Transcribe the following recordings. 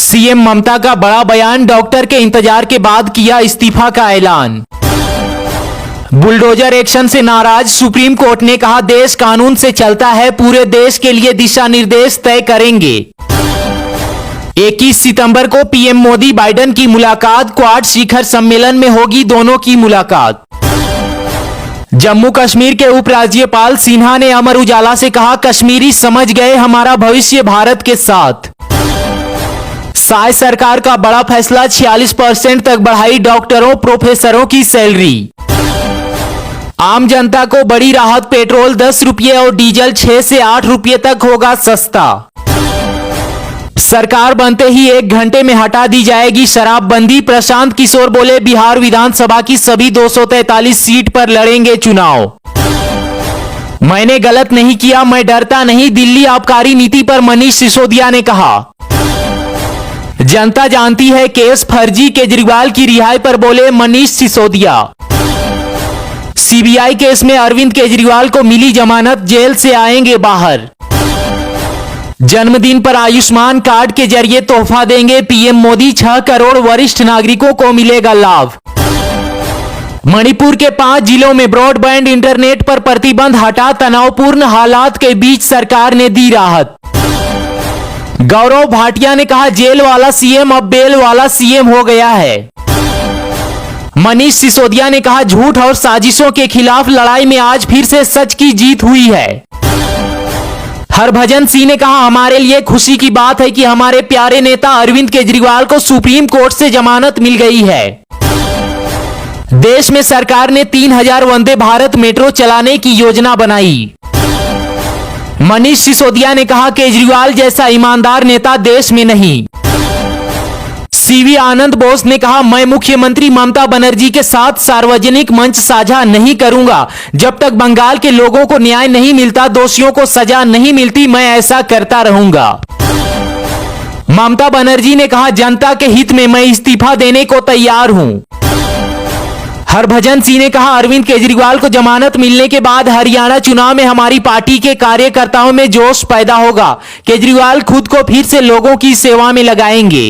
CM ममता का बड़ा बयान, डॉक्टर के इंतजार के बाद किया इस्तीफा का ऐलान। बुलडोजर एक्शन से नाराज सुप्रीम कोर्ट ने कहा देश कानून से चलता है, पूरे देश के लिए दिशा निर्देश तय करेंगे। 21 सितंबर को पीएम मोदी बाइडेन की मुलाकात, क्वाड शिखर सम्मेलन में होगी दोनों की मुलाकात। जम्मू कश्मीर के उपराज्यपाल सिन्हा ने अमर उजाला से कहा कश्मीरी समझ गए हमारा भविष्य भारत के साथ। साय सरकार का बड़ा फैसला, 46% तक बढ़ाई डॉक्टरों प्रोफेसरों की सैलरी। आम जनता को बड़ी राहत, पेट्रोल 10 रुपये और डीजल 6 से 8 रुपये तक होगा सस्ता। सरकार बनते ही 1 घंटे में हटा दी जाएगी शराबबंदी, प्रशांत किशोर बोले बिहार विधानसभा की सभी 243 सीट पर लड़ेंगे चुनाव। मैंने गलत नहीं किया, मैं डरता नहीं, दिल्ली आबकारी नीति पर मनीष सिसोदिया ने कहा। जनता जानती है केस फर्जी, केजरीवाल की रिहाई पर बोले मनीष सिसोदिया। सीबीआई केस में अरविंद केजरीवाल को मिली जमानत, जेल से आएंगे बाहर। जन्मदिन पर आयुष्मान कार्ड के जरिए तोहफा देंगे पीएम मोदी, 6 करोड़ वरिष्ठ नागरिकों को मिलेगा लाभ। मणिपुर के 5 जिलों में ब्रॉडबैंड इंटरनेट पर प्रतिबंध हटा, तनावपूर्ण हालात के बीच सरकार ने दी राहत। गौरव भाटिया ने कहा जेल वाला सीएम अब बेल वाला सीएम हो गया है। मनीष सिसोदिया ने कहा झूठ और साजिशों के खिलाफ लड़ाई में आज फिर से सच की जीत हुई है। हरभजन सिंह ने कहा हमारे लिए खुशी की बात है कि हमारे प्यारे नेता अरविंद केजरीवाल को सुप्रीम कोर्ट से जमानत मिल गई है। देश में सरकार ने 3000 वंदे भारत मेट्रो चलाने की योजना बनाई। मनीष सिसोदिया ने कहा केजरीवाल जैसा ईमानदार नेता देश में नहीं। सीवी आनंद बोस ने कहा मैं मुख्यमंत्री ममता बनर्जी के साथ सार्वजनिक मंच साझा नहीं करूंगा, जब तक बंगाल के लोगों को न्याय नहीं मिलता, दोषियों को सजा नहीं मिलती, मैं ऐसा करता रहूंगा। ममता बनर्जी ने कहा जनता के हित में मैं इस्तीफा देने को तैयार हूं। हरभजन सिंह ने कहा अरविंद केजरीवाल को जमानत मिलने के बाद हरियाणा चुनाव में हमारी पार्टी के कार्यकर्ताओं में जोश पैदा होगा। केजरीवाल खुद को फिर से लोगों की सेवा में लगाएंगे।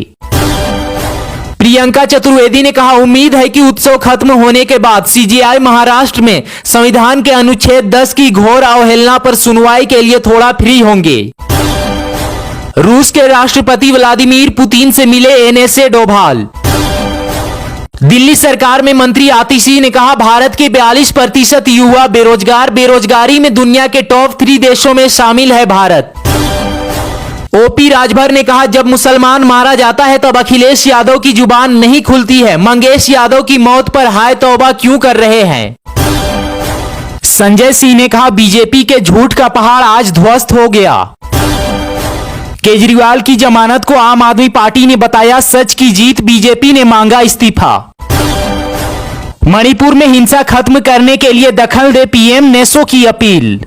प्रियंका चतुर्वेदी ने कहा उम्मीद है कि उत्सव खत्म होने के बाद सीजीआई महाराष्ट्र में संविधान के अनुच्छेद 10 की घोर अवहेलना पर सुनवाई के लिए थोड़ा फ्री होंगे। रूस के राष्ट्रपति व्लादिमीर पुतिन से मिले एनएसए डोभाल। दिल्ली सरकार में मंत्री आतिशी ने कहा भारत के 42% युवा बेरोजगार, बेरोजगारी में दुनिया के टॉप 3 देशों में शामिल है भारत। ओपी राजभर ने कहा जब मुसलमान मारा जाता है तब अखिलेश यादव की जुबान नहीं खुलती है, मंगेश यादव की मौत पर हाय तौबा क्यों कर रहे हैं। संजय सिंह ने कहा बीजेपी के झूठ का पहाड़ आज ध्वस्त हो गया। केजरीवाल की जमानत को आम आदमी पार्टी ने बताया सच की जीत, बीजेपी ने मांगा इस्तीफा। मणिपुर में हिंसा खत्म करने के लिए दखल दे पीएम नेसो की अपील।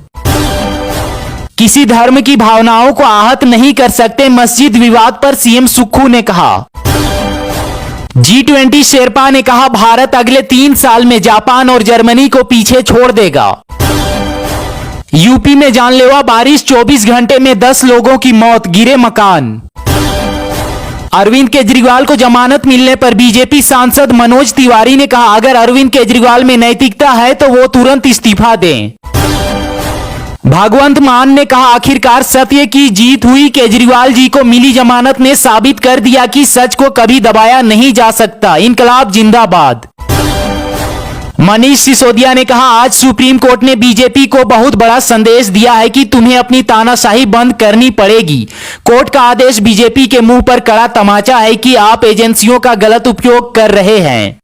किसी धर्म की भावनाओं को आहत नहीं कर सकते, मस्जिद विवाद पर सीएम सुक्खू ने कहा। G20 शेरपा ने कहा भारत अगले 3 साल में जापान और जर्मनी को पीछे छोड़ देगा। यूपी में जानलेवा बारिश, 24 घंटे में 10 लोगों की मौत, गिरे मकान। अरविंद केजरीवाल को जमानत मिलने पर बीजेपी सांसद मनोज तिवारी ने कहा अगर अरविंद केजरीवाल में नैतिकता है तो वो तुरंत इस्तीफा दें। भगवंत मान ने कहा आखिरकार सत्य की जीत हुई, केजरीवाल जी को मिली जमानत ने साबित कर दिया कि सच को कभी दबाया नहीं जा सकता, इनकलाब जिंदाबाद। मनीष सिसोदिया ने कहा आज सुप्रीम कोर्ट ने बीजेपी को बहुत बड़ा संदेश दिया है कि तुम्हें अपनी तानाशाही बंद करनी पड़ेगी। कोर्ट का आदेश बीजेपी के मुंह पर कड़ा तमाचा है कि आप एजेंसियों का गलत उपयोग कर रहे हैं।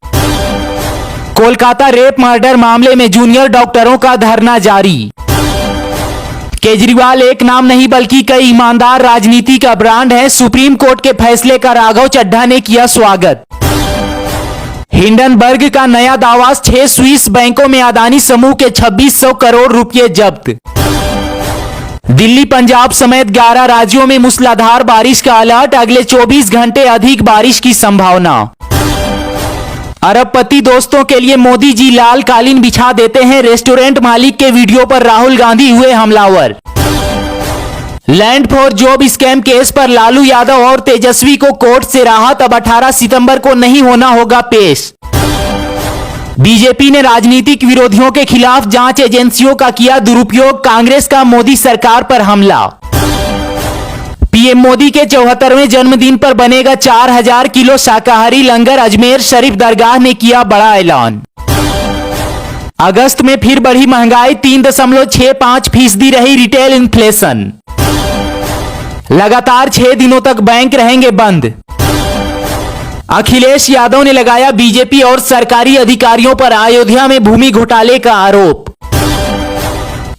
कोलकाता रेप मर्डर मामले में जूनियर डॉक्टरों का धरना जारी। केजरीवाल एक नाम नहीं बल्कि कई ईमानदार राजनीति का ब्रांड है, सुप्रीम कोर्ट के फैसले का राघव चड्ढा ने किया स्वागत। हिंडनबर्ग का नया दावा, 6 स्विस बैंकों में अदानी समूह के 2600 करोड़ रुपए जब्त। दिल्ली पंजाब समेत 11 राज्यों में मूसलाधार बारिश का अलर्ट, अगले 24 घंटे अधिक बारिश की संभावना। अरबपति दोस्तों के लिए मोदी जी लाल कालीन बिछा देते हैं, रेस्टोरेंट मालिक के वीडियो पर राहुल गांधी हुए हमलावर। Land for job scam case पर लालू यादव और तेजस्वी को कोर्ट से राहत, अब 18 सितंबर को नहीं होना होगा पेश। बीजेपी ने राजनीतिक विरोधियों के खिलाफ जांच एजेंसियों का किया दुरुपयोग, कांग्रेस का मोदी सरकार पर हमला। पीएम मोदी के 74वें जन्मदिन पर बनेगा 4000 किलो शाकाहारी लंगर, अजमेर शरीफ दरगाह ने किया बड़ा ऐलान। अगस्त में फिर बढ़ी महंगाई, 3.65% रही रिटेल इन्फ्लेशन। लगातार 6 दिनों तक बैंक रहेंगे बंद। अखिलेश यादव ने लगाया बीजेपी और सरकारी अधिकारियों पर अयोध्या में भूमि घोटाले का आरोप।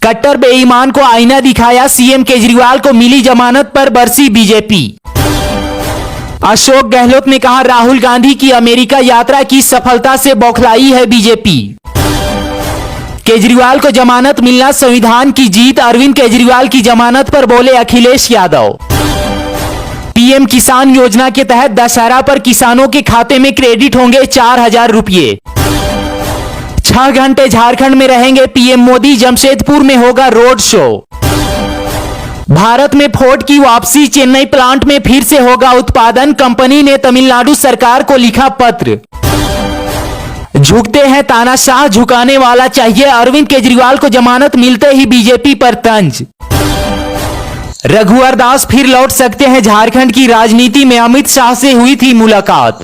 कट्टर बेईमान को आईना दिखाया, सीएम केजरीवाल को मिली जमानत पर बरसी बीजेपी। अशोक गहलोत ने कहा राहुल गांधी की अमेरिका यात्रा की सफलता से बौखलाई है बीजेपी। केजरीवाल को जमानत मिलना संविधान की जीत, अरविंद केजरीवाल की जमानत पर बोले अखिलेश यादव। पीएम किसान योजना के तहत दशहरा पर किसानों के खाते में क्रेडिट होंगे 4000 रुपये। 6 घंटे झारखंड में रहेंगे पीएम मोदी, जमशेदपुर में होगा रोड शो। भारत में फोर्ड की वापसी, चेन्नई प्लांट में फिर से होगा उत्पादन, कंपनी ने तमिलनाडु सरकार को लिखा पत्र। झुकते हैं तानाशाह, झुकाने वाला चाहिए, अरविंद केजरीवाल को जमानत मिलते ही बीजेपी पर तंज। रघुवर दास फिर लौट सकते हैं झारखंड की राजनीति में, अमित शाह से हुई थी मुलाकात।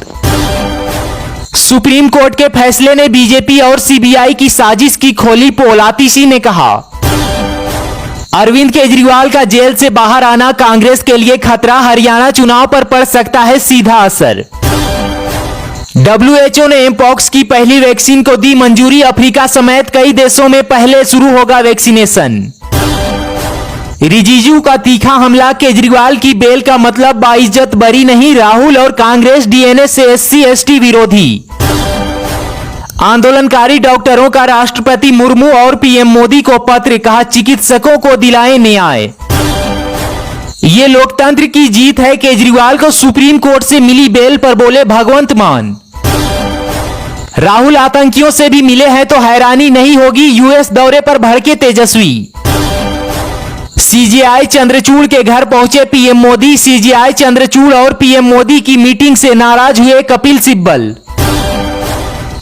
सुप्रीम कोर्ट के फैसले ने बीजेपी और सीबीआई की साजिश की खोली पोल, आतिशी ने कहा। अरविंद केजरीवाल का जेल से बाहर आना कांग्रेस के लिए खतरा, हरियाणा चुनाव पर पड़ सकता है सीधा असर। WHO ने एमपॉक्स की पहली वैक्सीन को दी मंजूरी, अफ्रीका समेत कई देशों में पहले शुरू होगा वैक्सीनेशन। रिजिजू का तीखा हमला, केजरीवाल की बेल का मतलब बाइज्जत बरी नहीं, राहुल और कांग्रेस डीएनए से SC/ST विरोधी। आंदोलनकारी डॉक्टरों का राष्ट्रपति मुर्मू और पीएम मोदी को पत्र, कहा चिकित्सकों को दिलाएं न्याय। ये लोकतंत्र की जीत है, केजरीवाल को सुप्रीम कोर्ट से मिली बेल पर बोले भगवंत मान। राहुल आतंकियों से भी मिले हैं तो हैरानी नहीं होगी, यूएस दौरे पर भड़के तेजस्वी। सीजीआई चंद्रचूड़ के घर पहुंचे पीएम मोदी, सीजीआई चंद्रचूड़ और पीएम मोदी की मीटिंग से नाराज हुए कपिल सिब्बल।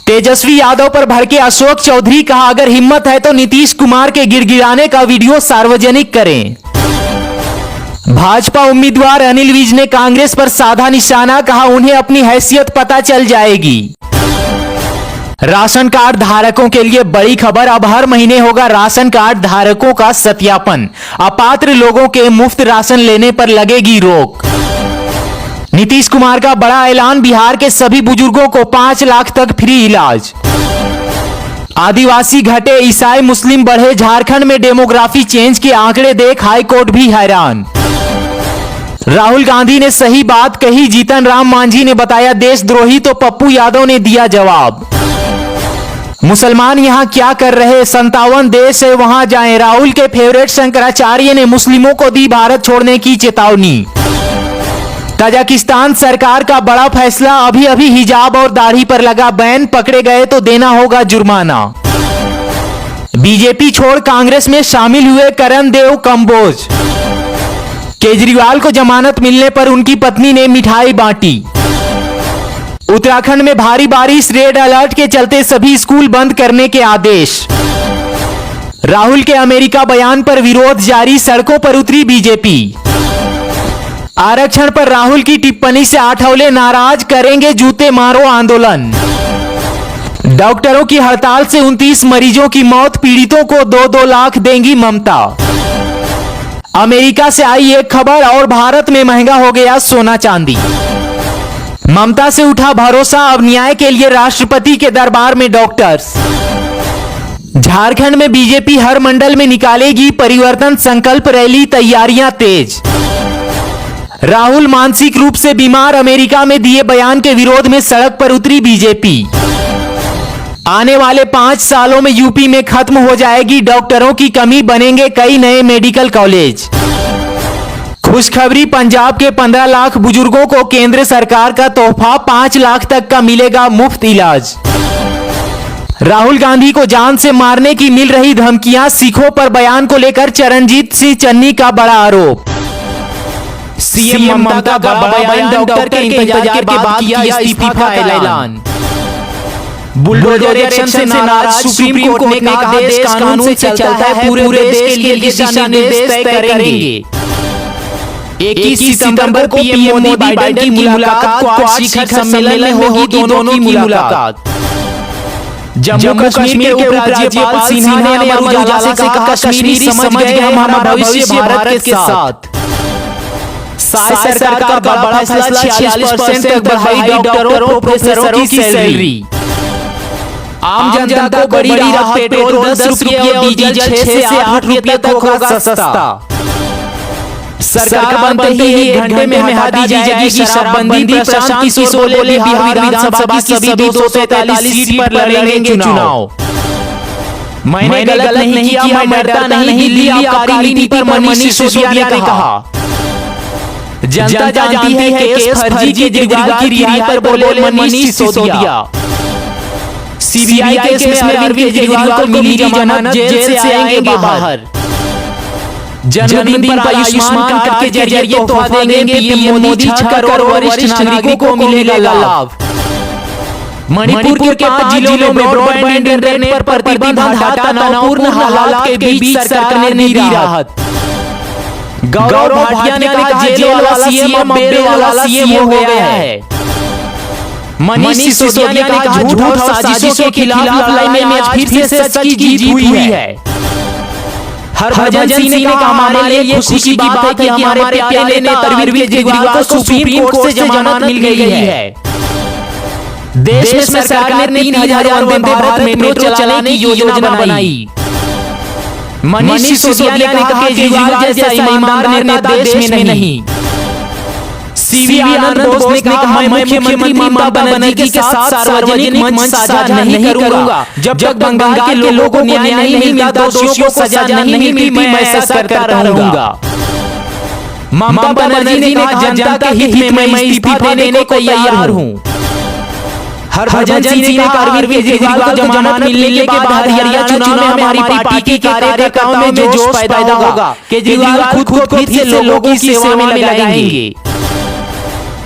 तेजस्वी यादव पर भड़के अशोक चौधरी, कहा अगर हिम्मत है तो नीतीश कुमार के गिड़गिड़ाने का वीडियो सार्वजनिक करें। भाजपा उम्मीदवार अनिल विज ने कांग्रेस पर साधा निशाना, कहा उन्हें अपनी हैसियत पता चल जाएगी। राशन कार्ड धारकों के लिए बड़ी खबर, अब हर महीने होगा राशन कार्ड धारकों का सत्यापन, अपात्र लोगों के मुफ्त राशन लेने पर लगेगी रोक। नीतीश कुमार का बड़ा ऐलान, बिहार के सभी बुजुर्गों को 5 लाख तक फ्री इलाज। आदिवासी घटे, ईसाई मुस्लिम बढ़े, झारखंड में डेमोग्राफी चेंज के आंकड़े देख हाईकोर्ट भी हैरान। राहुल गांधी ने सही बात कही, जीतन राम मांझी ने बताया देशद्रोही, तो पप्पू यादव ने दिया जवाब। मुसलमान यहाँ क्या कर रहे, 57 देश है वहां जाएं, राहुल के फेवरेट शंकराचार्य ने मुस्लिमों को दी भारत छोड़ने की चेतावनी। ताजिकिस्तान सरकार का बड़ा फैसला, अभी अभी हिजाब और दाढ़ी पर लगा बैन, पकड़े गए तो देना होगा जुर्माना। बीजेपी छोड़ कांग्रेस में शामिल हुए करण देव कंबोज। केजरीवाल को जमानत मिलने पर उनकी पत्नी ने मिठाई बांटी। उत्तराखंड में भारी बारिश, रेड अलर्ट के चलते सभी स्कूल बंद करने के आदेश। राहुल के अमेरिका बयान पर विरोध जारी, सड़कों पर उतरी बीजेपी। आरक्षण पर राहुल की टिप्पणी से आठवले नाराज, करेंगे जूते मारो आंदोलन। डॉक्टरों की हड़ताल से 29 मरीजों की मौत, पीड़ितों को 2-2 लाख देंगी ममता। अमेरिका से आई एक खबर, और भारत में महंगा हो गया सोना चांदी। ममता से उठा भरोसा, अब न्याय के लिए राष्ट्रपति के दरबार में डॉक्टर्स। झारखंड में बीजेपी हर मंडल में निकालेगी परिवर्तन संकल्प रैली, तैयारियां तेज। राहुल मानसिक रूप से बीमार, अमेरिका में दिए बयान के विरोध में सड़क पर उतरी बीजेपी। आने वाले 5 सालों में यूपी में खत्म हो जाएगी डॉक्टरों की कमी, बनेंगे कई नए मेडिकल कॉलेज। खुशखबरी, पंजाब के 15 लाख बुजुर्गों को केंद्र सरकार का तोहफा, 5 लाख तक का मिलेगा मुफ्त इलाज। राहुल गांधी को जान से मारने की मिल रही धमकियां, सिखों पर बयान को लेकर चरणजीत सिंह चन्नी का बड़ा आरोप। सीएम ममता का बड़ा बयान, डॉक्टर के इंतजार के बाद किया इस्तीफा का ऐलान। बुलडोजर एक्शन से नाराज सुप्रीम कोर्ट ने कहा देश कानून से चलता है, पूरे देश के लिए दिशा निर्देश तय करेंगे। 21 सितंबर को पीएम मोदी बाइडेन की मुलाकात, क्वाड शिखर सम्मेलन में होगी दोनों की मुलाकात। जम्मू कश्मीर के उपराज्यपाल सिन्हा ने अमर उजाला से कहा कश्मीरी समझ गए हमारा भविष्य भारत के साथ। साय सरकार का बड़ा फैसला, 46% तक बढ़ाई डॉक्टरों प्रोफेसरों की सैलरी। आम जनता को बड़ी राहत, पेट्रोल 10 रुपये और डीजल 6 से 8 रुपये तक होगा सस्ता। सरकार बनते ही 1 घंटे में हटा दी जाएगी शराबबंदी। प्रशांत किशोर बोले बिहार विधानसभा की सभी 243 सीट पर लड़ेंगे चुनाव। मैंने गलत नहीं किया, मैं डरता नहीं, दिल्ली आबकारी नीति पर मनीष सिसोदिया ने कहा। जनता जानती है केस फर्जी, केजरीवाल की रिहाई पर बोले मनीष सिसोदिया। सीबीआई केस में अरविंद केजरीवाल को मिली जमानत, जेल से आएंगे बाहर। जन्मदिन पर आयुष्मान कार्ड के जरिए तोहफा देंगे पीएम मोदी, 6 करोड़ वरिष्ठ नागरिकों को मिलेगा लाभ। मणिपुर के 5 जिलों में ब्रॉडबैंड इंटरनेट पर प्रतिबंध हटा, तनावपूर्ण हालात के बीच सरकार ने दी राहत। गौरव भाटिया ने कहा जेल वाला सीएम बेल वाला सीएम हो गया है। मनीष सिसोदिया ने कहा झूठ और साजिशों के खिलाफ लड़ाई में आज फिर से सच की जीत हुई है। हरभजन सिंह ने कहा हमारे लिए खुशी की बात है कि हमारे प्यारे नेता अरविंद केजरीवाल को सुप्रीम कोर्ट से जमानत मिल गई है। देश में सरकार ने 3000 वंदे भारत मेट्रो चलाने की योजना बनाई। मनीष सिसोदिया ने कहा केजरीवाल जैसा ईमानदार नेता देश में नहीं। सीवी आनंद बोस ने कहा मैं मुख्यमंत्री ममता बनर्जी के साथ सार्वजनिक मंच साझा नहीं करूंगा। जब तक बंगाल के लोगों को न्याय नहीं मिलता, दोषियों को सजा नहीं मिलती, मैं ऐसा करता रहूंगा। ममता बनर्जी ने कहा जनता के हित में मैं इस्तीफा देने को तैयार हूं। हरभजन सिंह ने कहा अरविंद केजरीवाल को जमानत मिलने के बाद हरियाणा चुनाव में हमारी पार्टी के कार्यकर्ताओं में जोश पैदा होगा। केजरीवाल खुद को फिर से लोगों की सेवा में लगाएंगे।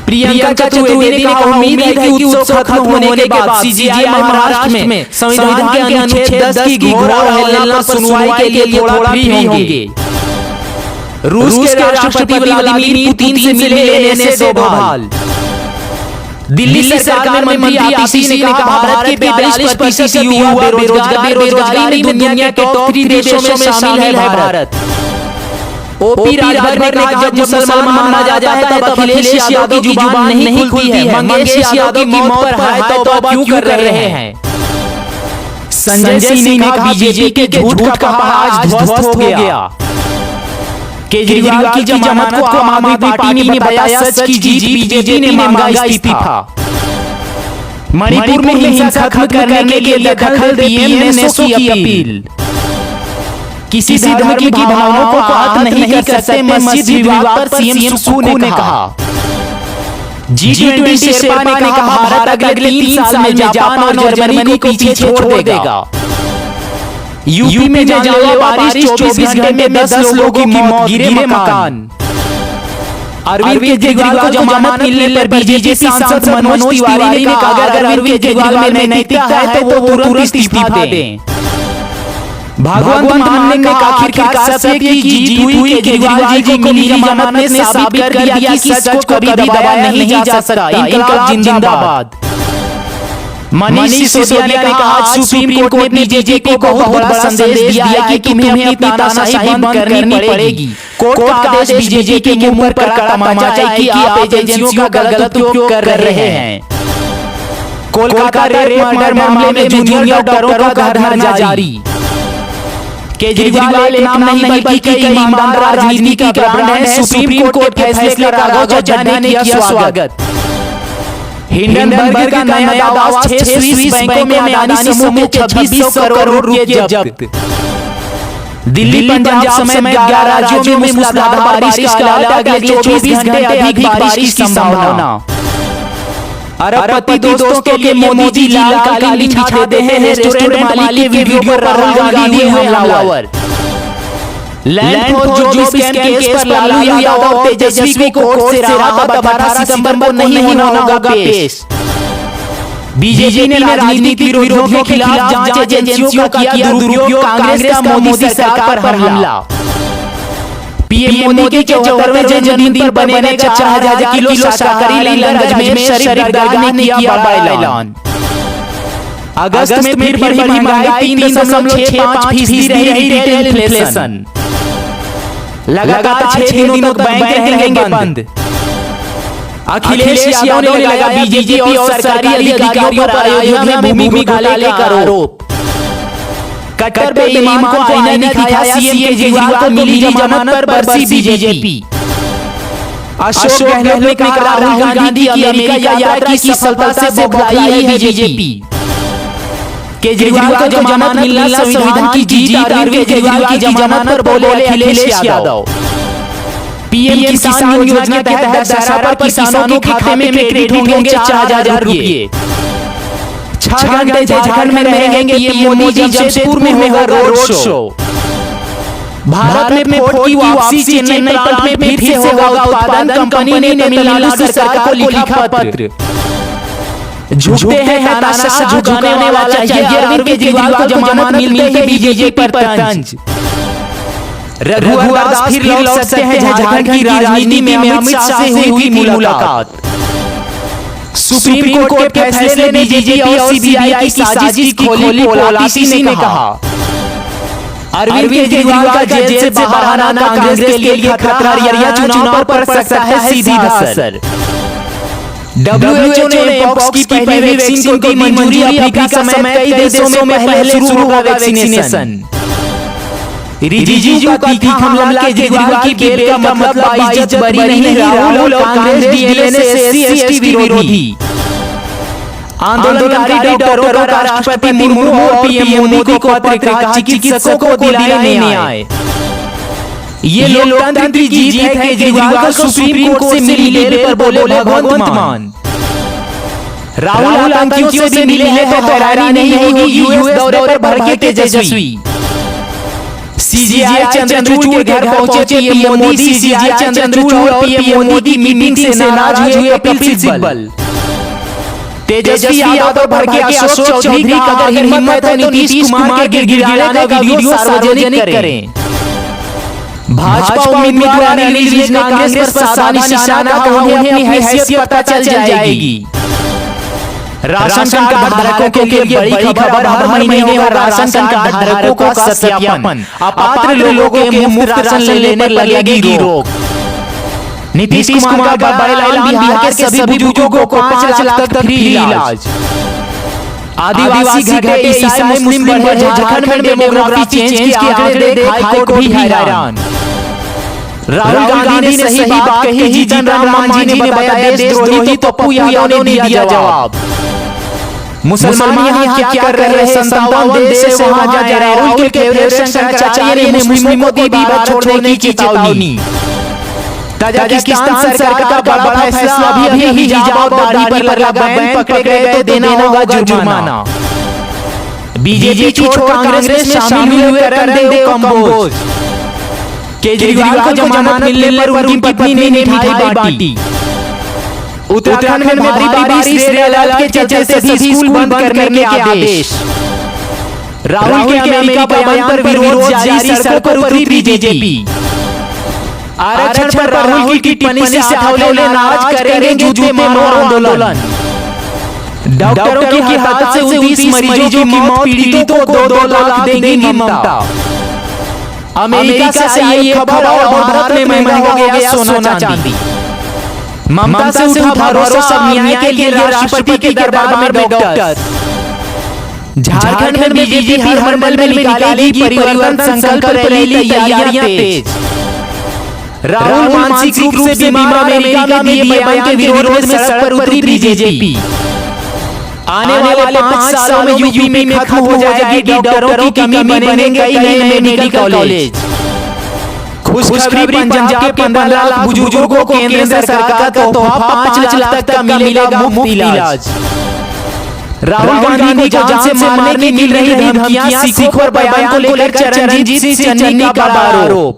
प्रियंका चतुर्वेदी ने कहा उम्मीद है कि उत्सव खत्म होने के बाद सीजेआई महाराष्ट्र में संविधान के अनुच्छेद 10 की घोर अवहेलना पर सुनवाई के लिए थोड़ा भी होंगे। रूस के राष्ट्रपति व्लादिमीर पुतिन से मिले एनएसए डोभाल। दिल्ली सरकार में मंत्री आशीष ने कहा भारत के 42% युवा बेरोजगार, बेरोजगारी में दुनिया के टॉप 3 देशों में शामिल है भारत। ओपी राजभर ने कहा जब मुसलमान माना जाता है तब अखिलेश यादव की जुबान नहीं खुलती है। मंगेश यादव की मौत पर हाय तौबा क्यों कर रहे हैं। संजय सिंह ने कहा बीजेपी के झूठ का पहाड़ ध्वस्त हो गया। केजरीवाल की जमानत को आम आदमी पार्टी ने बताया सच की जीत, बीजेपी ने मांगा इस्तीफा। मणिपुर में हिंसा खत्म करने के लिए दखल दे पीएम ने की अपील। किसी धर्म की भावनाओं को आहत नहीं कर सकते मस्जिद विवाद पर सीएम सुक्खू ने कहा। G20 शेरपा ने कहा भारत अगले 3 साल में जापान और जर्मनी को पीछे छोड़ देगा। यूपी में जानलेवा बारिश, 24 घंटे में 10 लोगों की मौत, गिरे मकान। अरविंद केजरीवाल को जमानत मिलने पर बीजेपी सांसद मनोज तिवारी ने कहा अगर अरविंद केजरीवाल में नैतिकता है तो वो तुरंत इस्तीफा दें। भगवंत मान ने कहा आखिरकार सत्य की जीत हुई। केजरीवाल जी को मिली जमानत ने साबित कर दिया कि सच को कभी दबाया नहीं जा सकता। इंकलाब जिंदाबाद। मनीष सिसोदिया ने कहा सुप्रीम कोर्ट ने बीजेपी को बहुत बड़ा संदेश दिया है कि तुम्हें अपनी तानाशाही बंद करनी पड़ेगी। कोर्ट का आदेश बीजेपी के मुंह पर कड़ा तमाचा है कि आप एजेंसियों का गलत उपयोग कर रहे हैं। कोलकाता रेप मर्डर मामले में जूनियर डॉक्टरों का धरना जारी। केजरीवाल नाम नहीं बल्कि कई ईमानदार राजनीति की ब्रांड है। सुप्रीम कोर्ट के फैसले का राघव चड्ढा ने किया स्वागत। हिंडनबर्ग का नया दावा, 6 स्विस बैंकों में अडानी समूह के 2600 करोड़ रुपए जब्त। दिल्ली पंजाब समेत 11 राज्यों में मूसलाधार बारिश का अलर्ट, अगले 24 घंटे अधिक बारिश की संभावना। अरबपति दोस्तों के लिए मोदी जी लाल कालीन बिछा दे हैं। रेस्टोरेंट मालिक के वीडियो पर राहुल गांधी हुए हमलावर। लैंड फोर्स जो स्कैम केस पर लालू यादव और तेजस्वी को कोर्ट से राहत 18 सितंबर को नहीं होना होगा पेश। बीजेपी ने राजनीतिक विरोधियों के खिलाफ जांच एजेंसियों का किया दुरुपयोग, कांग्रेस का मोदी सरकार पर हमला। पीएम मोदी के 74वें जन्मदिन पर बनेगा 4000 किलो शाकाहारी लंगर, अजमेर शरीफ दरगाह ने किया बड़ा ऐलान। अगस्त में फिर बढ़ी महंगाई, 3.65% रही रिटेल इन्फ्लेशन। लगातार 6 दिनों तक बैंक रहेंगे बंद। अखिलेश यादव ने लगा बीजेपी और सरकारी अधिकारियों पर अयोध्या में भूमि घोटाले का आरोप। कट्टर बेईमान को आईना दिखाया सीएम केजरीवाल को मिली जमानत पर बरसी बीजेपी। अशोक गहलोत ने कहा राहुल गांधी की अमेरिका यात्रा की सफलता से बौखलाई है बीजेपी। केजरीवाल को जमानत मिलना संविधान की जीत, अरविंद केजरीवाल की जमानत पर बोले अखिलेश यादव। पीएम किसान योजना के तहत दशहरा पर किसानों के खाते में क्रेडिट होंगे 4000 रुपए। 6 घंटे झारखंड में रहेंगे पीएम मोदी, जमशेदपुर में होगा रोड शो। भारत में फोर्ड की वापसी, चेन्नई प्लांट में फिर से होगा उत्पादन, कंपनी ने तमिलनाडु सरकार को लिखा पत्र। झुकते हैं तानाशाह झुकाने वाला चाहिए, अरविंद केजरीवाल को जमानत मिलते ही बीजेपी पर तंज। रघुवर दास फिर लौट सकते हैं झारखंड की राजनीति में, अमित शाह से हुई मुलाकात। सुप्रीम कोर्ट के फैसले ने बीजेपी और सीबीआई की साजिश की खोली पोल, ने कहा। अरविंद केजरीवाल का जेल से बाहर आना कांग्रेस के लिए खतरा, हरियाणा चुनाव पर पड़ सकता है सीधा असर। WHO ने एमपॉक्स की पहली वैक्सीन को दी मंजूरी, अफ्रीका समेत कई देशों में पहले शुरू होगा वैक्सीनेशन। रिजिजू का तीखा हमला, केजरीवाल की बेल का मतलब बाइज्जत बरी नहीं, राहुल और कांग्रेस डीएनए से SC/ST विरोधी। आंदोलनकारी डॉक्टरों का राष्ट्रपति मुर्मू और पीएम मोदी को पत्र, कहा चिकित्सकों को दिलाए न्याय। ये लोकतंत्र की जीत है, केजरीवाल को सुप्रीम कोर्ट से मिली बेल पर बोले भगवंत मान। राहुल आतंकियों से मिले हैं तो हैरानी नहीं होगी, यूएस दौरे पर भर के तेजस्वी। सीजीआई चंद्रचूड़ के घर पहुंचे पीएम मोदी, सीजीआई चंद्रचूड़ और पीएम मोदी मीटिंग से नाराज हुए कपिल सिब्बल। तेजस्वी यादव भर के अशोक चौधरी का अगर हिम्मत है तो नीतीश कुमार के गिड़गिड़ाने का वीडियो सार्वजनिक करें। भाजपा उम्मीदवार अनिल विज ने कांग्रेस पर साधा निशाना, कहा उन्हें अपनी हैसियत पता चल जाएगी। राशन कार्ड धारकों के लिए बड़ी खबर, हर महीने होगा राशन कार्ड धारकों का सत्यापन। अपात्र लोगों के मुफ्त राशन लेने पर लगेगी रोक। नीतीश कुमार का बड़ा ऐलान, बिहार के सभी बुजुर्गों को 5 लाख तक फ्री इलाज। आदिवासी घटे ईसाई मुस्लिम बढ़े, झारखंड में डेमोग्राफी चेंज के आंकड़े देख हाईकोर्ट भी हैरान। राहुल गांधी ने सही बात कही, जीतन राम मांझी ने बताया देशद्रोही, तो पप्पू यादव ने दिया जवाब। मुसलमान यहाँ क्या कर रहे हैं, 57 देश से वहां जा रहे। राहुल के फेवरेट शंकराचार्य ने मुस्लिमों को दी भारत छोड़ने की चेतावनी। ताजिकिस्तान सरकार का बड़ा फैसला, अभी हिजाब और दाढ़ी पर लगा बैन, पकड़े गए तो देना होगा जुर्माना। बीजेपी छोड़ कांग्रेस में शामिल हुए करणदेव कंबोज। केजरीवाल को जमानत मिलने पर उनकी पत्नी ने मिठाई बांटी। उत्तराखंड में भारी बारिश, रेल अलर्ट के चलते सभी स्कूल बंद करने के आदेश। राहुल के अमेरिका बयान पर विरोध जारी, सड़कों पर उतरी बीजेपी। आरक्षण पर राहुल की टिप्पणी से हौले नाराज करेंगे जूते मारो आंदोलन। डॉक्टरों की हड़ताल से 29 मरीजों की मौत, पीड़ितों को 2 लाख देंगी ममता। अमेरिका से आई ये खबर, और भारत में महंगा हो गया सोना चांदी। ममता से उठा भरोसा, सब न्याय के लिए राष्ट्रपति के दरबार में डॉक्टर। झारखंड में बीजेपी हर मंडल में निकालेगी परिवर्तन संकल्प रैली, तैयारियां तेज। राहुल मानसिक रूप से बीमार, अमेरिका में दिए बयान के विरोध में सड़क पर उतरी बीजेपी। आने वाले 5 सालों में यूपी में खत्म हो जाएगी डॉक्टरों की कमी, बनेंगे कई नए मेडिकल कॉलेज। खुशखबरी, पंजाब के 15 लाख बुजुर्गों को केंद्र सरकार का तोहफा, 5 लाख तक का मिलेगा मुफ्त इलाज। राहुल गांधी को जान से मारने की मिल रही धमकियां, सिखों पर बयान को लेकर चरणजीत सिंह चन्नी का बड़ा आरोप।